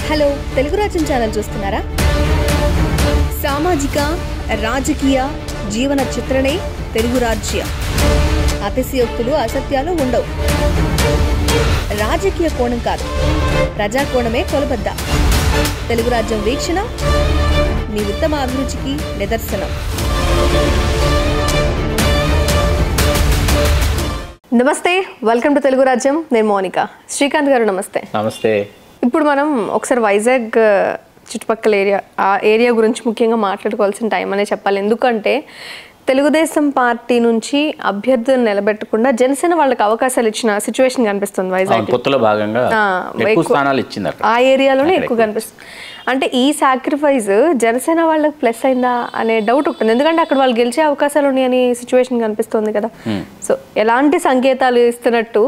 Hello Telugu రాజ్యం channel చూస్తున్నారా? సామాజిక రాజకీయ జీవన చిత్రణే తెలుగు రాజ్యం. అతిశయోక్తులు అసత్యాలు ఉండవు. రాజకీయ కోణం కాదు, ప్రజా కోణమే కొలబద్ద. తెలుగు రాజ్యం వీక్షణ మీ ఉత్తమ అభిరుచికి నిదర్శనం. నమస్తే, వెల్కమ్ టు తెలుగు రాజ్యం. నేను మోనిక. శ్రీకాంత్ గారు నమస్తే. నమస్తే. ఇప్పుడు మనం ఒకసారి వైజాగ్ చుట్టుపక్కల ఆ ఏరియా గురించి ముఖ్యంగా మాట్లాడుకోవాల్సిన టైం అనే చెప్పాలి. ఎందుకంటే తెలుగుదేశం పార్టీ నుంచి అభ్యర్థులను నిలబెట్టకుండా జనసేన వాళ్ళకి అవకాశాలు ఇచ్చిన సిచ్యువేషన్ కనిపిస్తుంది వైజాగ్. పొత్తులో భాగంగా ఎక్కువ స్థానాలు ఇచ్చింది ఆ ఏరియాలోనే ఎక్కువ కనిపిస్తుంది. అంటే ఈ సాక్రిఫైస్ జనసేన వాళ్ళకి ప్లస్ అయిందా అనే డౌట్ ఉంటుంది. ఎందుకంటే అక్కడ వాళ్ళు గెలిచే అవకాశాలు ఉన్నాయని సిచ్యువేషన్ కనిపిస్తుంది కదా. సో ఎలాంటి సంకేతాలు ఇస్తున్నట్టు,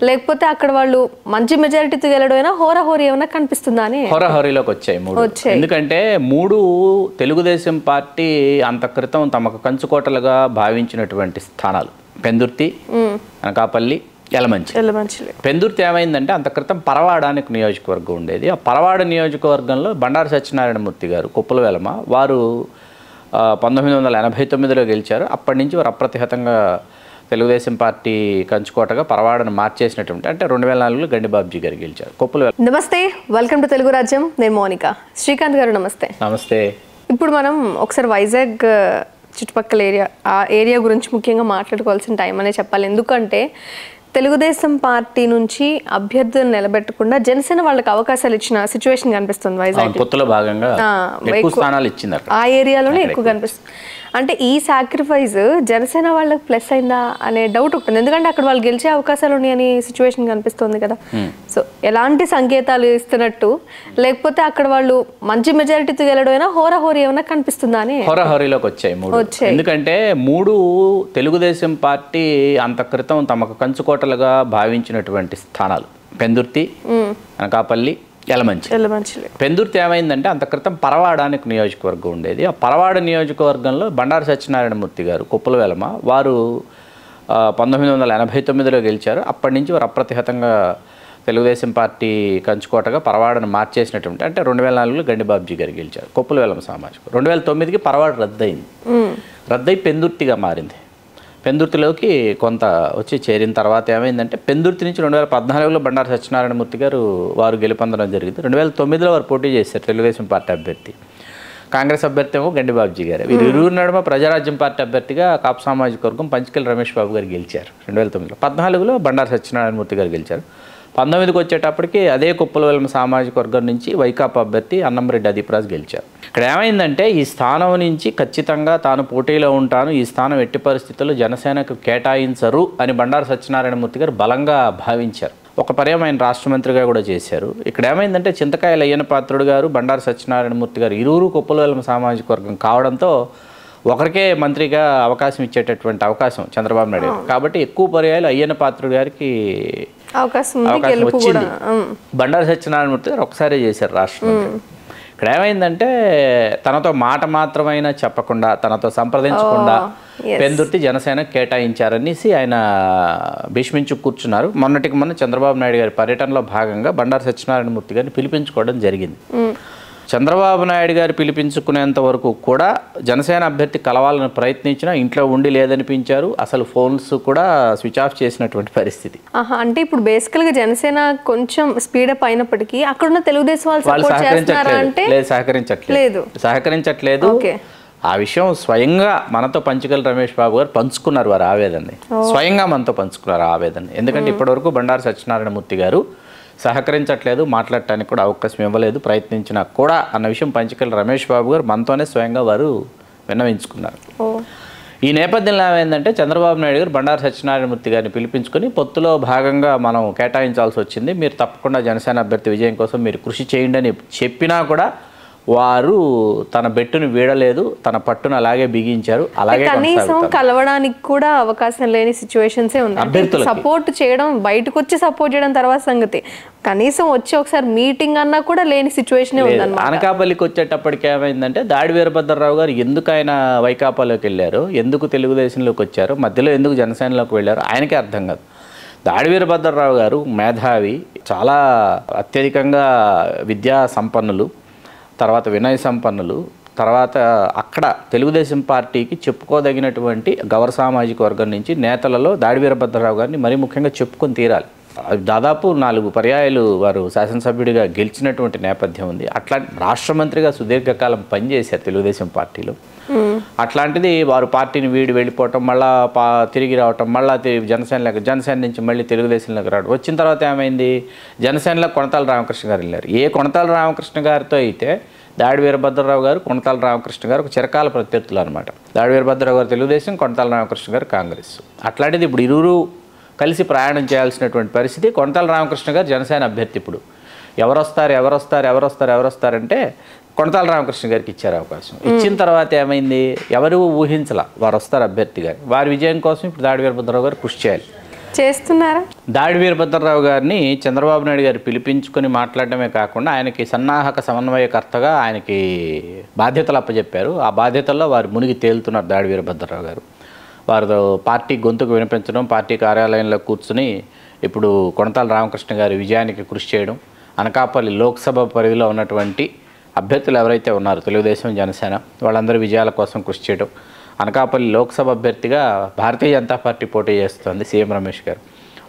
లేకపోతే అక్కడ వాళ్ళు మంచి మెజారిటీతో గెలడమైనా హోరాహోరీ ఏమైనా కనిపిస్తుందా అని? హోరాహోరీలోకి వచ్చాయి. ఎందుకంటే మూడు తెలుగుదేశం పార్టీ అంత క్రితం తమకు కంచుకోటలుగా భావించినటువంటి స్థానాలు పెందుర్తి, అనకాపల్లి, యలమంచిలి. పెందుర్తి ఏమైందంటే అంత క్రితం పరవాడానికి నియోజకవర్గం ఉండేది. ఆ పరవాడ నియోజకవర్గంలో బండారు సత్యనారాయణమూర్తి గారు కుప్పల వెలమ వారు 1989లో గెలిచారు. అప్పటి నుంచి వారు అప్రతిహతంగా తెలుగుదేశం పార్టీ కంచుకోటగా పరవాడను మార్చేసినటువంటి, అంటే 2004లో గండిబాబ్జీ గారు గెలిచారు. కుప్పల వెలమ. నమస్తే, వెల్కమ్ టు తెలుగు రాజ్యం. నేను మోనిక. శ్రీకాంత్ గారు నమస్తే. నమస్తే. ఇప్పుడు మనం ఒకసారి వైజాగ్ చుట్టుపక్కల ఆ ఏరియా గురించి ముఖ్యంగా మాట్లాడుకోవాల్సిన టైం అనే చెప్పాలి. ఎందుకంటే తెలుగుదేశం పార్టీ నుంచి అభ్యర్థులను నిలబెట్టకుండా జనసేన వాళ్ళకి అవకాశాలు ఇచ్చిన సిచ్యువేషన్ కనిపిస్తుంది వైజాగ్. పొత్తులో భాగంగా ఎక్కువ స్థానాలు ఇచ్చింది ఆ ఏరియాలోనే ఎక్కువ కనిపిస్తుంది. అంటే ఈ సాక్రిఫైస్ జనసేన వాళ్ళకి ప్లస్ అయిందా అనే డౌట్ ఉంటుంది. ఎందుకంటే అక్కడ వాళ్ళు గెలిచే అవకాశాలు ఉన్నాయని సిచ్యువేషన్ కనిపిస్తుంది కదా. సో ఎలాంటి సంకేతాలు ఇస్తున్నట్టు, లేకపోతే అక్కడ వాళ్ళు మంచి మెజారిటీతో గెలడమైనా హోరాహోరీ ఏమైనా కనిపిస్తుందా అని? హోరాహోరీలోకి వచ్చాయి. ఎందుకంటే మూడు తెలుగుదేశం పార్టీ అంత క్రితం తమకు కంచుకోటలుగా భావించినటువంటి స్థానాలు పెందుర్తి, అనకాపల్లి, యలమంచిలి. పెందుర్తి ఏమైందంటే అంత క్రితం పరవాడానికి నియోజకవర్గం ఉండేది. ఆ పరవాడ నియోజకవర్గంలో బండారు సత్యనారాయణమూర్తి గారు కుప్పల వెలమ వారు 1989లో గెలిచారు. అప్పటి నుంచి వారు అప్రతిహతంగా తెలుగుదేశం పార్టీ కంచుకోటగా పరవాడను మార్చేసినటువంటి, అంటే 2004లో గండిబాబ్జీ గారు గెలిచారు. కుప్పల వెలమ సామాజిక. 2009కి పరవాడ రద్దయి పెందుర్తిగా మారింది. పెందుర్తిలోకి కొంత వచ్చి చేరిన తర్వాత ఏమైందంటే పెందుర్తి నుంచి 2014లో బండారు సత్యనారాయణమూర్తి గారు వారు గెలుపొందడం జరిగింది. 2009లో వారు పోటీ చేశారు తెలుగుదేశం పార్టీ అభ్యర్థి. కాంగ్రెస్ అభ్యర్థి ఏమో గండిబాబ్జీ గారు. వీరు ఇరువురు నడుమ ప్రజారాజ్యం పార్టీ అభ్యర్థిగా కాపు సామాజిక వర్గం పంచకెళ్ళి రమేష్ బాబు గారు గెలిచారు 2009లో. 14లో బండారు సత్యనారాయణమూర్తి గారు గెలిచారు. 19కి వచ్చేటప్పటికి అదే కుప్పల వెలమ సామాజిక వర్గం నుంచి వైకాపా అభ్యర్థి అన్నంరెడ్డి అదీప్రాజ్ గెలిచారు. ఇక్కడ ఏమైందంటే ఈ స్థానం నుంచి ఖచ్చితంగా తాను పోటీలో ఉంటాను, ఈ స్థానం ఎట్టి పరిస్థితుల్లో జనసేనకు కేటాయించరు అని బండారు సత్యనారాయణమూర్తి గారు బలంగా భావించారు. ఒక పర్యాయం ఆయన రాష్ట్ర మంత్రిగా కూడా చేశారు. ఇక్కడ ఏమైందంటే చింతకాయల అయ్యన్న పాత్రుడు గారు, బండారు సత్యనారాయణమూర్తి గారు ఇరువురు కుప్పల వెలమ సామాజిక వర్గం కావడంతో ఒకరికే మంత్రిగా అవకాశం ఇచ్చేటటువంటి అవకాశం చంద్రబాబు నాయుడు గారు. కాబట్టి ఎక్కువ పర్యాయాలు అయ్యన్న పాత్రుడు గారికి అవకాశం వచ్చింది. బండారు సత్యనారాయణమూర్తి గారు ఒకసారి చేశారు రాష్ట్ర మంత్రి. ఇక్కడ ఏమైందంటే తనతో మాట మాత్రమైనా చెప్పకుండా, తనతో సంప్రదించకుండా పెందుర్తి జనసేన కేటాయించారనేసి ఆయన భీష్మించు కూర్చున్నారు. మొన్నటికి మొన్న చంద్రబాబు నాయుడు గారి పర్యటనలో భాగంగా బండారు సత్యనారాయణమూర్తి గారిని పిలిపించుకోవడం జరిగింది. చంద్రబాబు నాయుడు గారు పిలిపించుకునేంత వరకు కూడా జనసేన అభ్యర్థి కలవాలని ప్రయత్నించినా ఇంట్లో ఉండి లేదనిపించారు. అసలు ఫోన్స్ కూడా స్విచ్ ఆఫ్ చేసినటువంటి పరిస్థితి. అంటే ఇప్పుడు బేసికల్ గా జనసేన కొంచెం స్పీడప్ అయినప్పటికీ అక్కడున్న తెలుగుదేశం వాళ్ళు సహకరించట్లేదు. ఆ విషయం స్వయంగా మనతో పంచకెళ్ళి రమేష్ బాబు గారు పంచుకున్నారు వారి ఆవేదనని. స్వయంగా మనతో పంచుకున్నారు ఆవేదన. ఎందుకంటే ఇప్పటివరకు బండారు సత్యనారాయణమూర్తి గారు సహకరించట్లేదు, మాట్లాడటానికి కూడా అవకాశం ఇవ్వలేదు, ప్రయత్నించినా కూడా అన్న విషయం పంచకెళ్ళి రమేష్ బాబు గారు మనతోనే స్వయంగా వారు విన్నవించుకున్నారు. ఈ నేపథ్యంలో ఏమైందంటే చంద్రబాబు నాయుడు గారు బండారు సత్యనారాయణమూర్తి గారిని పిలిపించుకొని పొత్తులో భాగంగా మనం కేటాయించాల్సి వచ్చింది, మీరు తప్పకుండా జనసేన అభ్యర్థి విజయం కోసం మీరు కృషి చేయండి అని చెప్పినా కూడా వారు తన బెట్టును వీడలేదు, తన పట్టును అలాగే బిగించారు. అలాగే కనీసం కలవడానికి కూడా అవకాశం లేని సిచ్యువేషన్సే ఉంది. సపోర్ట్ చేయడం, బయటకు వచ్చి సపోర్ట్ చేయడం తర్వాత సంగతి, కనీసం వచ్చి ఒకసారి మీటింగ్ అన్నా కూడా లేని సిచ్యువేషన్ ఉంది. అనకాపల్లికి వచ్చేటప్పటికి ఏమైందంటే దాడి వీరభద్రరావు గారు ఎందుకు ఆయన వైకాపాలోకి వెళ్ళారు, ఎందుకు తెలుగుదేశంలోకి వచ్చారు, మధ్యలో ఎందుకు జనసేనలోకి వెళ్ళారు ఆయనకే అర్థం కాదు. దాడి వీరభద్రరావు గారు మేధావి, చాలా అత్యధికంగా విద్యా సంపన్నులు, తర్వాత వినయ సంపన్నులు, తర్వాత అక్కడ తెలుగుదేశం పార్టీకి చెప్పుకోదగినటువంటి గౌర సామాజిక వర్గం నుంచి నేతలలో దాడి వీరభద్రరావు గారిని మరీ ముఖ్యంగా చెప్పుకొని తీరాలి. దాదాపు 4 పర్యాయాలు వారు శాసనసభ్యుడిగా గెలిచినటువంటి నేపథ్యం ఉంది. అట్లా రాష్ట్ర మంత్రిగా సుదీర్ఘకాలం పనిచేశారు తెలుగుదేశం పార్టీలో. అట్లాంటిది వారు పార్టీని వెళ్ళిపోవటం, మళ్ళీ తిరిగి రావటం, మళ్ళీ జనసేన నుంచి మళ్ళీ తెలుగుదేశంలోకి రావడం. వచ్చిన తర్వాత ఏమైంది, జనసేనలో కొనతాల రామకృష్ణ గారు వెళ్ళారు. ఏ కొనతాల రామకృష్ణ గారితో అయితే దాడి వీరభద్రరావు గారు, కొనతాల రామకృష్ణ గారు ఒక చిరకాల ప్రత్యర్థులు అనమాట. దాడి వీరభద్రరావు గారు తెలుగుదేశం, కొనతాల రామకృష్ణ గారు కాంగ్రెస్. అట్లాంటిది ఇప్పుడు ఇరువురు కలిసి ప్రయాణం చేయాల్సినటువంటి పరిస్థితి. కొనతాల రామకృష్ణ గారు జనసేన అభ్యర్థి. ఇప్పుడు ఎవరొస్తారంటే కొనతాల రామకృష్ణ గారికి ఇచ్చారు అవకాశం. ఇచ్చిన తర్వాత ఏమైంది, ఎవరు ఊహించలా వారు వస్తారు అభ్యర్థిగా. వారి విజయం కోసం ఇప్పుడు దాడి వీరభద్రరావు గారు కృషి చేస్తున్నారా? దాడి వీరభద్రరావు గారిని చంద్రబాబు నాయుడు గారు పిలిపించుకొని మాట్లాడటమే కాకుండా ఆయనకి సన్నాహక సమన్వయకర్తగా ఆయనకి బాధ్యతలు అప్పచెప్పారు. ఆ బాధ్యతల్లో వారు మునిగి తేలుతున్నారు దాడి వీరభద్రరావు గారు. వారు పార్టీ గొంతుకు వినిపించడం, పార్టీ కార్యాలయంలో కూర్చుని ఇప్పుడు కొనతాల రామకృష్ణ గారి విజయానికి కృషి చేయడం, అనకాపల్లి లోక్సభ పరిధిలో ఉన్నటువంటి అభ్యర్థులు ఎవరైతే ఉన్నారో తెలుగుదేశం, జనసేన వాళ్ళందరూ విజయాల కోసం కృషి చేయడం, అనకాపల్లి లోక్సభ అభ్యర్థిగా భారతీయ జనతా పార్టీ పోటీ చేస్తుంది సీఎం రమేష్ గారు,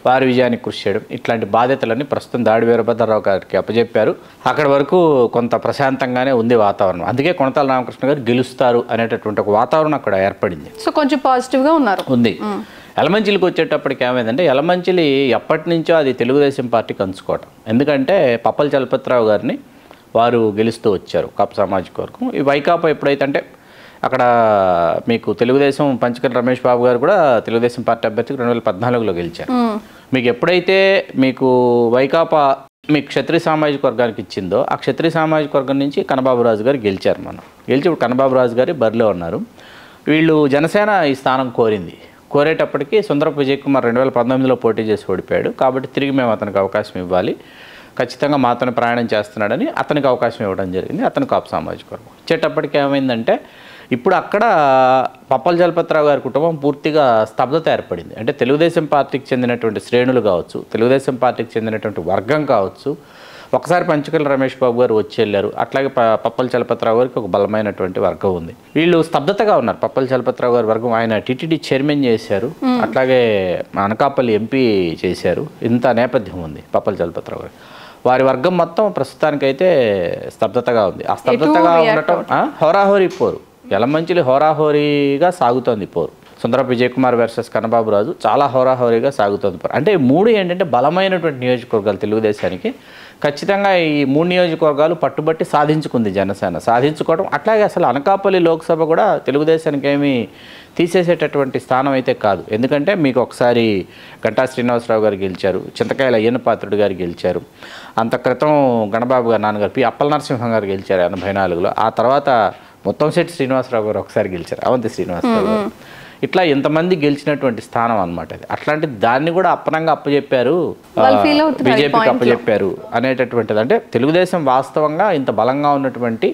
వారి విజయానికి కృషి చేయడం, ఇట్లాంటి బాధ్యతలన్నీ ప్రస్తుతం దాడి వీరభద్రరావు గారికి అప్పచెప్పారు. అక్కడి వరకు కొంత ప్రశాంతంగానే ఉంది వాతావరణం. అందుకే కొనతాల రామకృష్ణ గారు గెలుస్తారు అనేటటువంటి ఒక వాతావరణం అక్కడ ఏర్పడింది. సో కొంచెం పాజిటివ్గా ఉంది. యలమంచిలికి వచ్చేటప్పటికి ఏమైందంటే, యలమంచిలి ఎప్పటి నుంచో అది తెలుగుదేశం పార్టీకి అంచుకోవటం. ఎందుకంటే పప్పల చలపతిరావు గారిని వారు గెలుస్తూ వచ్చారు కాపు సామాజిక వర్గం. ఈ వైకాపా ఎప్పుడైతే అంటే అక్కడ మీకు తెలుగుదేశం పంచకర్ల రమేష్ బాబు గారు కూడా తెలుగుదేశం పార్టీ అభ్యర్థికి 2014లో గెలిచారు. మీకు ఎప్పుడైతే మీకు వైకాపా మీకు క్షత్రియ సామాజిక వర్గానికి ఇచ్చిందో, ఆ క్షత్రియ సామాజిక వర్గం నుంచి కన్నబాబు రాజు గారు గెలిచారు. గెలిచి ఇప్పుడు కన్నబాబు రాజు గారు బరిలో ఉన్నారు. వీళ్ళు జనసేన ఈ స్థానం కోరేటప్పటికి సుందరపు విజయ్ కుమార్ 2019లో పోటీ చేసి ఓడిపోయాడు. కాబట్టి తిరిగి మేము అతనికి అవకాశం ఇవ్వాలి, ఖచ్చితంగా మాతోనే ప్రయాణం చేస్తున్నాడని అతనికి అవకాశం ఇవ్వడం జరిగింది. అతను కాపు సామాజిక వర్గం ఇచ్చేటప్పటికి ఏమైందంటే, ఇప్పుడు అక్కడ పప్పల చలపతిరావు గారి కుటుంబం పూర్తిగా స్తబ్దత ఏర్పడింది. అంటే తెలుగుదేశం పార్టీకి చెందినటువంటి శ్రేణులు కావచ్చు, తెలుగుదేశం పార్టీకి చెందినటువంటి వర్గం కావచ్చు, ఒకసారి పంచకర్ల రమేష్ బాబు గారు వచ్చి వెళ్ళారు. అట్లాగే పప్పల చలపతిరావు గారికి ఒక బలమైనటువంటి వర్గం ఉంది. వీళ్ళు స్తబ్దతగా ఉన్నారు. పప్పల చలపతిరావు గారి వర్గం, ఆయన టీటీడీ చైర్మన్ చేశారు, అట్లాగే అనకాపల్లి ఎంపీ చేశారు. ఇంత నేపథ్యం ఉంది పప్పల చలపతిరావు గారు. వారి వర్గం మొత్తం ప్రస్తుతానికైతే స్తబ్దతగా ఉంది. ఆ స్తబ్దతగా ఉండటం హోరాహోరీ పోరు, యలమంచిలి హోరాహోరీగా సాగుతోంది పోరు. సుందరపు విజయ్ కుమార్ వర్సెస్ కన్నబాబు రాజు చాలా హోరాహోరీగా సాగుతోంది పోరు. అంటే 3 ఏంటంటే బలమైనటువంటి నియోజకవర్గాలు తెలుగుదేశానికి. ఖచ్చితంగా ఈ 3 నియోజకవర్గాలు పట్టుబట్టి సాధించుకుంది జనసేన. సాధించుకోవడం అట్లాగే అసలు అనకాపల్లి లోక్సభ కూడా తెలుగుదేశానికి ఏమీ తీసేసేటటువంటి స్థానం అయితే కాదు. ఎందుకంటే మీకు ఒకసారి గంటా శ్రీనివాసరావు గారు గెలిచారు, చింతకాయల అయ్యన్న పాత్రుడు గారు గెలిచారు, అంత క్రితం గణబాబు గారు నాన్నగారు పి అప్పల నరసింహం గారు గెలిచారు 84లో. ఆ తర్వాత ముత్తంశెట్టి శ్రీనివాసరావు గారు ఒకసారి గెలిచారు, అవంతి శ్రీనివాసరావు గారు. ఇట్లా ఎంతమంది గెలిచినటువంటి స్థానం అనమాట అది. అట్లాంటి దాన్ని కూడా అప్పనంగా అప్పచెప్పారు, బీజేపీకి అప్పచెప్పారు అనేటటువంటిది. అంటే తెలుగుదేశం వాస్తవంగా ఇంత బలంగా ఉన్నటువంటి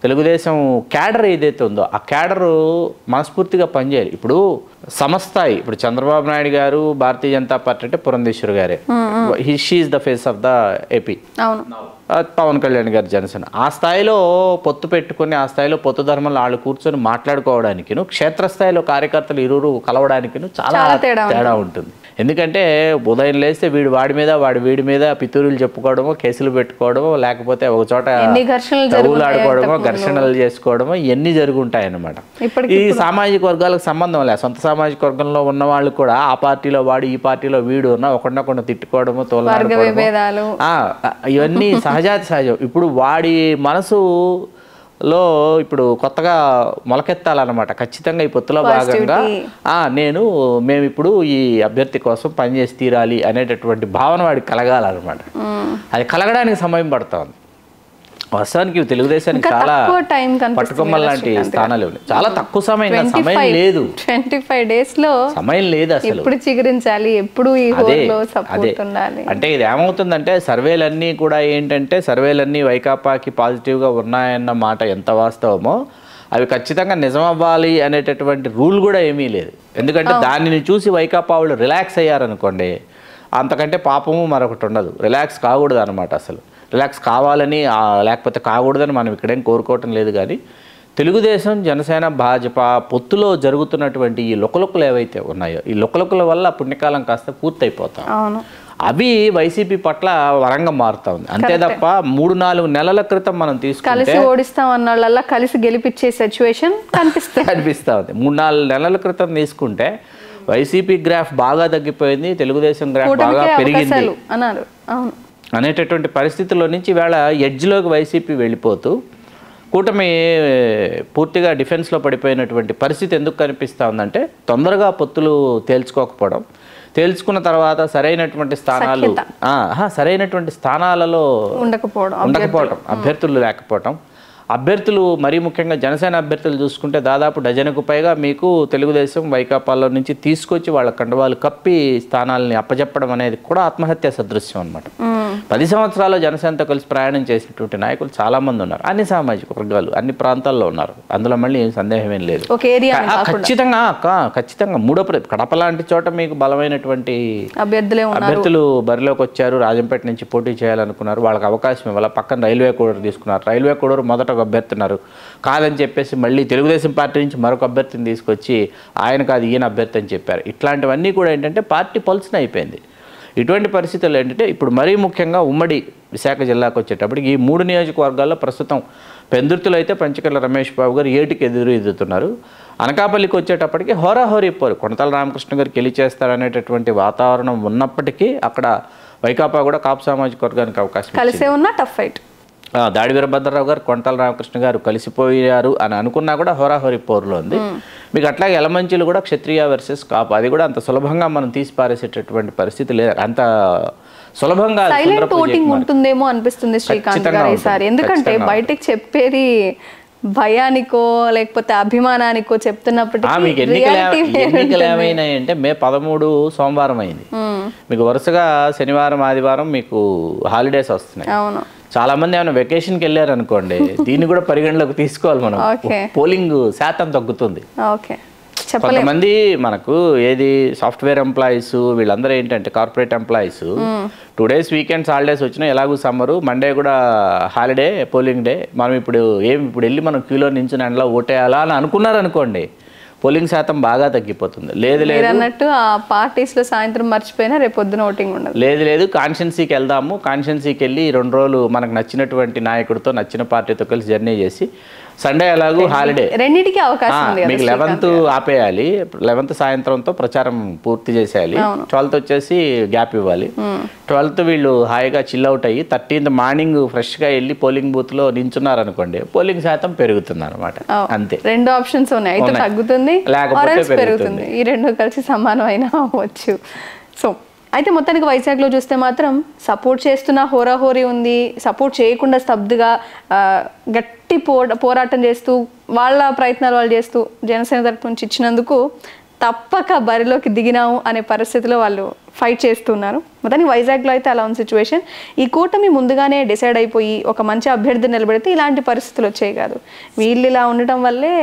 తెలుగుదేశం క్యాడర్ ఏదైతే ఉందో ఆ క్యాడరు మనస్ఫూర్తిగా పనిచేయాలి. ఇప్పుడు సమస్థాయి, ఇప్పుడు చంద్రబాబు నాయుడు గారు భారతీయ జనతా పార్టీ అంటే పురంధేశ్వరి గారే, she is the face of the AP. Pawan Kalyan గారు జనసేన. ఆ స్థాయిలో పొత్తు పెట్టుకుని, ఆ స్థాయిలో పొత్తు ధర్మంలో వాళ్ళు కూర్చొని మాట్లాడుకోవడానికి, క్షేత్రస్థాయిలో కార్యకర్తలు ఇరువురు కలవడానికి చాలా తేడా ఉంటుంది. ఎందుకంటే ఉదయం లేస్తే వాడి మీద వీడి మీద పితూరులు చెప్పుకోవడమో, కేసులు పెట్టుకోవడమో, లేకపోతే ఒక చోట ఆడుకోవడమో, ఘర్షణలు చేసుకోవడమో ఇవన్నీ జరుగుంటాయన్నమాట. ఈ సామాజిక వర్గాలకు సంబంధం లేదు. సొంత సామాజిక వర్గంలో ఉన్న వాళ్ళు కూడా ఆ పార్టీలో వాడు, ఈ పార్టీలో వీడు ఉన్న ఒకరినొకరిని తిట్టుకోవడమో, తోలాడుకోవడమో, ఇవన్నీ సహజం. ఇప్పుడు వాడి మనసులో ఇప్పుడు కొత్తగా మొలకెత్తాలన్నమాట. ఖచ్చితంగా ఈ పొత్తులో భాగంగా మేము ఇప్పుడు ఈ అభ్యర్థి కోసం పనిచేసి తీరాలి అనేటటువంటి భావన వాడికి కలగాలన్నమాట. అది కలగడానికి సమయం పడుతుంది. వాస్తవానికి తెలుగుదేశానికి చాలా పట్టుకొమ్మల లాంటి స్థానాలు ఉన్నాయి. చాలా తక్కువ సమయం లేదు, 25 days లో సమయం లేదు అసలు. ఎప్పుడు చిగురించాలి, ఎప్పుడు ఈ హోర్లో సపోర్ట్ ఉండాలి. అంటే ఇది ఏమవుతుందంటే సర్వేలన్నీ కూడా ఏంటంటే సర్వేలన్నీ వైకాపాకి పాజిటివ్గా ఉన్నాయన్న మాట ఎంత వాస్తవమో అవి ఖచ్చితంగా నిజమవ్వాలి అనేటటువంటి రూల్ కూడా ఏమీ లేదు. ఎందుకంటే దానిని చూసి వైకాపా వాళ్ళు రిలాక్స్ అయ్యారనుకోండి, అంతకంటే పాపము మరొకటి ఉండదు. రిలాక్స్ కాకూడదు అనమాట. అసలు రిలాక్స్ కావాలని లేకపోతే కాకూడదని మనం ఇక్కడేం కోరుకోవటం లేదు. కానీ తెలుగుదేశం, జనసేన, భాజపా పొత్తులో జరుగుతున్నటువంటి ఈ లుకలుకలు ఏవైతే ఉన్నాయో, ఈ లుకలుకల వల్ల పుణ్యకాలం కాస్త పూర్తయిపోతాం. అవి వైసీపీ పట్ల వరంగా మారుతా ఉంది. అంతే తప్ప 3-4 నెలల క్రితం మనం తీసుకుంటే కలిసి ఓడిస్తాం అన్న కలిసి గెలిపించే సిచ్యువేషన్ కనిపిస్తా ఉంది. 3-4 నెలల క్రితం తీసుకుంటే వైసీపీ గ్రాఫ్ బాగా తగ్గిపోయింది, తెలుగుదేశం గ్రాఫ్ బాగా పెరిగింది అనేటటువంటి పరిస్థితుల్లో నుంచి ఈవేళ ఎడ్జ్లోకి వైసీపీ వెళ్ళిపోతూ కూటమి పూర్తిగా డిఫెన్స్లో పడిపోయినటువంటి పరిస్థితి ఎందుకు కనిపిస్తూ ఉందంటే, తొందరగా పొత్తులు తేల్చుకోకపోవడం, తేల్చుకున్న తర్వాత సరైనటువంటి స్థానాలలో ఉండకపోవడం, అభ్యర్థులు లేకపోవడం. అభ్యర్థులు మరీ ముఖ్యంగా జనసేన అభ్యర్థులు చూసుకుంటే దాదాపు డజనుకు పైగా మీకు తెలుగుదేశం, వైకాపాలో నుంచి తీసుకొచ్చి వాళ్ళ కండువాలు కప్పి స్థానాలని అప్పచెప్పడం అనేది కూడా ఆత్మహత్య సదృశ్యం అనమాట. 10 సంవత్సరాలు జనసేనతో కలిసి ప్రయాణం చేసినటువంటి నాయకులు చాలామంది ఉన్నారు. అన్ని సామాజిక వర్గాలు, అన్ని ప్రాంతాల్లో ఉన్నారు. అందులో మళ్ళీ ఏం సందేహం ఏం లేదు. ఖచ్చితంగా మూడో కడప లాంటి చోట మీకు బలమైనటువంటి అభ్యర్థులు బరిలోకి వచ్చారు. రాజంపేట నుంచి పోటీ చేయాలనుకున్నారు, వాళ్ళకి అవకాశం ఇవ్వాలి. పక్కన రైల్వే కోడూరు తీసుకున్నారు. రైల్వే కోడూరు మొదట ఒక అభ్యర్థున్నారు, కాదని చెప్పేసి మళ్ళీ తెలుగుదేశం పార్టీ నుంచి మరొక అభ్యర్థిని తీసుకొచ్చి ఆయన కాదు ఈయన అభ్యర్థి అని చెప్పారు. ఇట్లాంటివన్నీ కూడా ఏంటంటే పార్టీ పల్స్న అయిపోయింది. ఇటువంటి పరిస్థితుల్లో ఏంటంటే ఇప్పుడు మరీ ముఖ్యంగా ఉమ్మడి విశాఖ జిల్లాకు వచ్చేటప్పటికి ఈ 3 నియోజకవర్గాల్లో ప్రస్తుతం పెందుర్తిలో అయితే పంచకర్ల రమేష్ బాబు గారు ఏటికి ఎదురుతున్నారు. అనకాపల్లికి వచ్చేటప్పటికి హోరాహోరీ పోరు, కొనతాల రామకృష్ణ గారు గెలిచేస్తారనేటటువంటి వాతావరణం ఉన్నప్పటికీ అక్కడ వైకాపా కూడా కాపు సామాజిక వర్గానికి అవకాశం కలిసే ఉన్న టఫ్ ఫైట్. దాడి వీరభద్రరావు గారు, కొనతాల రామకృష్ణ గారు కలిసిపోయారు అని అనుకున్నా కూడా హోరాహోరీ పోరులో ఉంది. మీకు అట్లాగే ఎలమంచిలు కూడా క్షత్రియ వర్సెస్ కాపు, అది కూడా అంత సులభంగా మనం తీసి పారేసేటటువంటి పరిస్థితి లేదు. అంత సులభంగా ఉంటుందేమో అనిపిస్తుంది శ్రీకాంత్ గారు ఈసారి. ఎందుకంటే బయటకు చెప్పేది భయానికో లేకపోతే అభిమానానికో చెప్తున్నప్పటికీ మీకు ఎన్నికలు ఏమైనాయంటే మే 13 సోమవారం అయింది. మీకు వరుసగా శనివారం, ఆదివారం మీకు హాలిడేస్ వస్తున్నాయి. చాలా మంది ఏమైనా వెకేషన్కి వెళ్ళారు అనుకోండి, దీన్ని కూడా పరిగణలోకి తీసుకోవాలి మనం. పోలింగ్ శాతం తగ్గుతుంది. కొంతమంది మనకు ఏది సాఫ్ట్వేర్ ఎంప్లాయీస్ వీళ్ళందరూ ఏంటంటే corporate employees 2 days weekends holidays వచ్చినా ఎలాగూ సమ్మరు, మండే కూడా హాలిడే, పోలింగ్ డే, మనం ఇప్పుడు వెళ్ళి మనం క్యూలో నించుని ఎండలో ఓటేయాలా అని అనుకున్నారు అనుకోండి, పోలింగ్ శాతం బాగా తగ్గిపోతుంది. లేదు అన్నట్టు ఆ పార్టీస్ లో సాయంత్రం మర్చిపోయినా రేపు పొద్దున ఓటింగ్ ఉండదు. లేదు కాన్స్టిట్యున్సీకి వెళ్దాము, కాన్స్టిట్యున్సీకి వెళ్ళి 2 రోజులు మనకు నచ్చినటువంటి నాయకుడితో నచ్చిన పార్టీతో కలిసి జర్నీ చేసి సండే ఎలాగూ హాలిడే, రెండింటికి అవకాశం ఉంది. మీకు 11th ఆపేయాలి, 11th సాయంత్రంతో ప్రచారం పూర్తి చేసేయాలి, 12th వచ్చేసి గ్యాప్ ఇవ్వాలి. 12th వీళ్ళు హాయిగా చిల్ అవుట్ అయ్యి 13th మార్నింగ్ ఫ్రెష్గా వెళ్ళి పోలింగ్ బూత్ లో నించున్నారు అనుకోండి, పోలింగ్ శాతం పెరుగుతుంది అనమాట. అంతే, 2 ఆప్షన్స్ ఉన్నాయి, అయితే తగ్గుతుంది లేకపోతే పెరుగుతుంది. ఈ 2 కలిసి సమానమైన అవ్వచ్చు. సో అయితే మొత్తానికి వైజాగ్లో చూస్తే మాత్రం సపోర్ట్ చేస్తున్న హోరాహోరీ ఉంది, సపోర్ట్ చేయకుండా స్తబ్దుగా గట్టి పోరాటం చేస్తూ వాళ్ళ ప్రయత్నాలు వాళ్ళు చేస్తూ జనసేన తరపు నుంచి ఇచ్చినందుకు తప్పక బరిలోకి దిగినాము అనే పరిస్థితిలో వాళ్ళు ఫైట్ చేస్తున్నారు. మొత్తానికి వైజాగ్లో అయితే అలా ఉన్న సిచ్యువేషన్. ఈ కూటమి ముందుగానే డిసైడ్ అయిపోయి ఒక మంచి అభ్యర్థి నిలబెడితే ఇలాంటి పరిస్థితులు వచ్చాయి కాదు. వీళ్ళు ఇలా ఉండటం వల్లే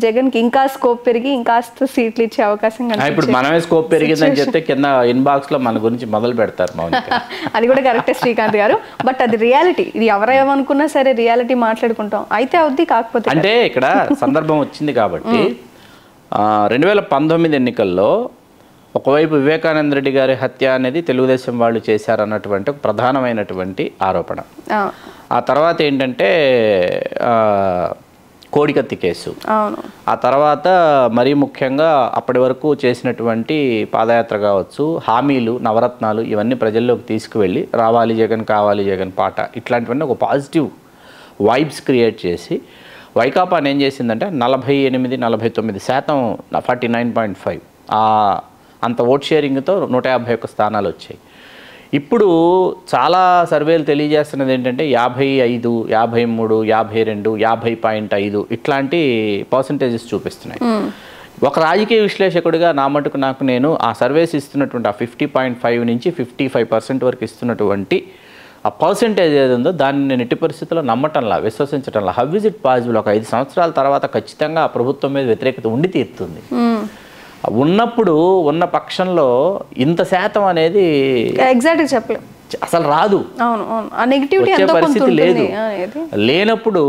జగన్కి ఇంకా స్కోప్ పెరిగి ఇంకాస్త సీట్లు ఇచ్చే అవకాశం కనిపిస్తుంది. ఇప్పుడు మనమే స్కోప్ పెరిగిందని చెప్తే కింద ఇన్బాక్స్ లో మన గురించి మొదలు పెడతారు. అది కూడా కరెక్టే శ్రీకాంత్ గారు, బట్ అది రియాలిటీ. ఇది ఎవరేమనుకున్నా సరే రియాలిటీ మాట్లాడుకుంటాం, అయితే అవుద్ది. కాకపోతే అంటే ఇక్కడ సందర్భం వచ్చింది కాబట్టి 2019 ఎన్నికల్లో ఒకవైపు వివేకానంద రెడ్డి గారి హత్య అనేది తెలుగుదేశం వాళ్ళు చేశారన్నటువంటి ఒక ప్రధానమైనటువంటి ఆరోపణ. ఆ తర్వాత ఏంటంటే కోడికత్తి కేసు, ఆ తర్వాత మరీ ముఖ్యంగా అప్పటి వరకు చేసినటువంటి పాదయాత్ర కావచ్చు, హామీలు, నవరత్నాలు, ఇవన్నీ ప్రజల్లోకి తీసుకువెళ్ళి రావాలి జగన్, కావాలి జగన్ పాట, ఇట్లాంటివన్నీ ఒక పాజిటివ్ వైబ్స్ క్రియేట్ చేసి వైకాపా ఏం చేసిందంటే 48-49%, 49.5 అంత ఓట్ షేరింగ్తో 151 స్థానాలు వచ్చాయి. ఇప్పుడు చాలా సర్వేలు తెలియజేస్తున్నది ఏంటంటే 55, 53, 52, 50.5 ఇట్లాంటి పర్సంటేజెస్ చూపిస్తున్నాయి. ఒక రాజకీయ విశ్లేషకుడిగా నా మటుకు నేను ఆ సర్వేస్ ఇస్తున్నటువంటి ఆ 50.5 నుంచి 55% వరకు ఇస్తున్నటువంటి ఆ పర్సంటేజ్ ఏది ఉందో దాన్ని నేను ఎట్టి పరిస్థితుల్లో నమ్మటంలా, విశ్వసించటంలా. How is it possible? ఒక 5 సంవత్సరాల తర్వాత ఖచ్చితంగా ఆ ప్రభుత్వం మీద వ్యతిరేకత ఉండి తీరుతుంది. ఉన్నప్పుడు ఉన్న పక్షంలో ఇంత శాతం అనేది ఎగ్జాక్ట్గా చెప్పలేం, అసలు రాదు. అవును అవును, ఆ నెగిటివిటీ వచ్చే ఎంతో కొంత పరిస్థితి ఉంటుంది లేదు. అనేది. లేనప్పుడు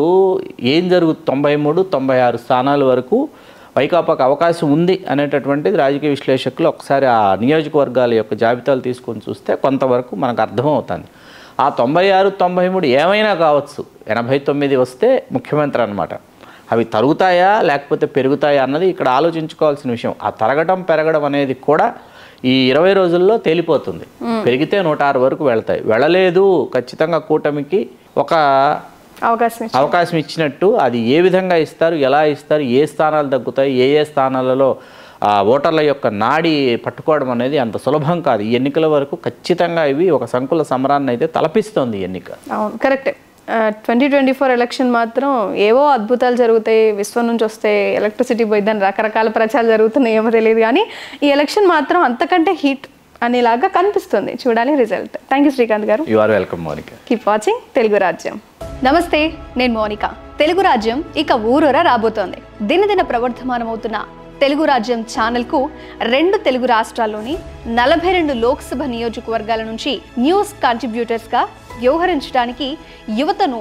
ఏం జరుగుతుంది, 93, 96 స్థానాల వరకు వైకాపాకు అవకాశం ఉంది అనేటటువంటిది రాజకీయ విశ్లేషకులు ఒకసారి ఆ నియోజకవర్గాల యొక్క జాబితాలు తీసుకొని చూస్తే కొంతవరకు మనకు అర్థమవుతుంది. ఆ 96, 93 ఏమైనా కావచ్చు, 89 వస్తే ముఖ్యమంత్రి అన్నమాట. అవి తరుగుతాయా లేకపోతే పెరుగుతాయా అన్నది ఇక్కడ ఆలోచించుకోవాల్సిన విషయం. ఆ తరగడం పెరగడం అనేది కూడా ఈ 20 రోజుల్లో తేలిపోతుంది. పెరిగితే 106 వరకు వెళ్తాయి, వెళ్ళలేదు ఖచ్చితంగా కూటమికి ఒక అవకాశం ఇచ్చినట్టు. అది ఏ విధంగా ఇస్తారు, ఎలా ఇస్తారు, ఏ స్థానాలు తగ్గుతాయి, ఏ స్థానాలలో ఓటర్ల యొక్క నాడి పట్టుకోవడం అనేది అంత సులభం కాదు. ఈ ఎన్నికల వరకు ఖచ్చితంగా ఇవి ఒక సంకుల సమరాన్ని అయితే తలపిస్తోంది ఎన్నిక. అవును, కరెక్టే. 2024 ఎలక్షన్ మాత్రం ఏవో అద్భుతాలు జరుగుతాయి, విశ్వం నుంచి వస్తే ఎలక్ట్రిసిటీ పోయిద్దని రకరకాల ప్రచారాలు జరుగుతున్నాయి, ఏమో తెలియదు. కానీ ఈ ఎలక్షన్ మాత్రం అంతకంటే హీట్ అనేలాగా కనిపిస్తుంది. చూడాలి రిజల్ట్. థ్యాంక్ యూ శ్రీకాంత్ గారు. You are welcome Monika. Keep watching Telugu Rajyam. నమస్తే, నేను మోనిక. తెలుగు రాజ్యం ఇక ఊరూరా రాబోతోంది. దినదిన ప్రవర్ధమానమవుతున్న తెలుగు రాజ్యం ఛానల్కు 2 తెలుగు రాష్ట్రాల్లోని 42 లోక్సభ నియోజకవర్గాల నుంచి న్యూస్ కాంట్రిబ్యూటర్స్గా వ్యవహరించడానికి యువతను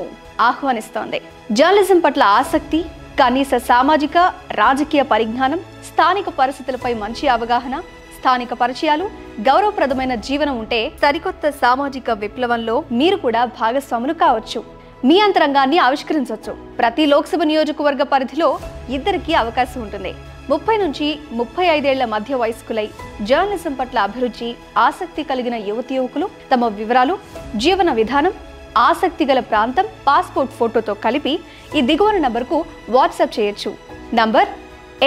ఆహ్వానిస్తోంది. జర్నలిజం పట్ల ఆసక్తి, కనీస సామాజిక రాజకీయ పరిజ్ఞానం, స్థానిక పరిస్థితులపై మంచి అవగాహన, స్థానిక పరిచయాలు, గౌరవప్రదమైన జీవనం ఉంటే సరికొత్త సామాజిక విప్లవంలో మీరు కూడా భాగస్వాములు కావచ్చు. మీ అంతరంగాన్ని ఆవిష్కరించవచ్చు. ప్రతి లోక్సభ నియోజకవర్గ పరిధిలో 2కి అవకాశం ఉంటుంది. 30 నుంచి 35 ఏళ్ల మధ్య వయస్కులై జర్నలిజం పట్ల అభిరుచి, ఆసక్తి కలిగిన యువకులు తమ వివరాలు, జీవన విధానం, ఆసక్తి గల ప్రాంతం, పాస్పోర్ట్ ఫోటోతో కలిపి ఈ దిగువన నంబర్కు వాట్సాప్ చేయొచ్చు. నంబర్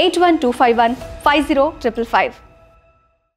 8125150555.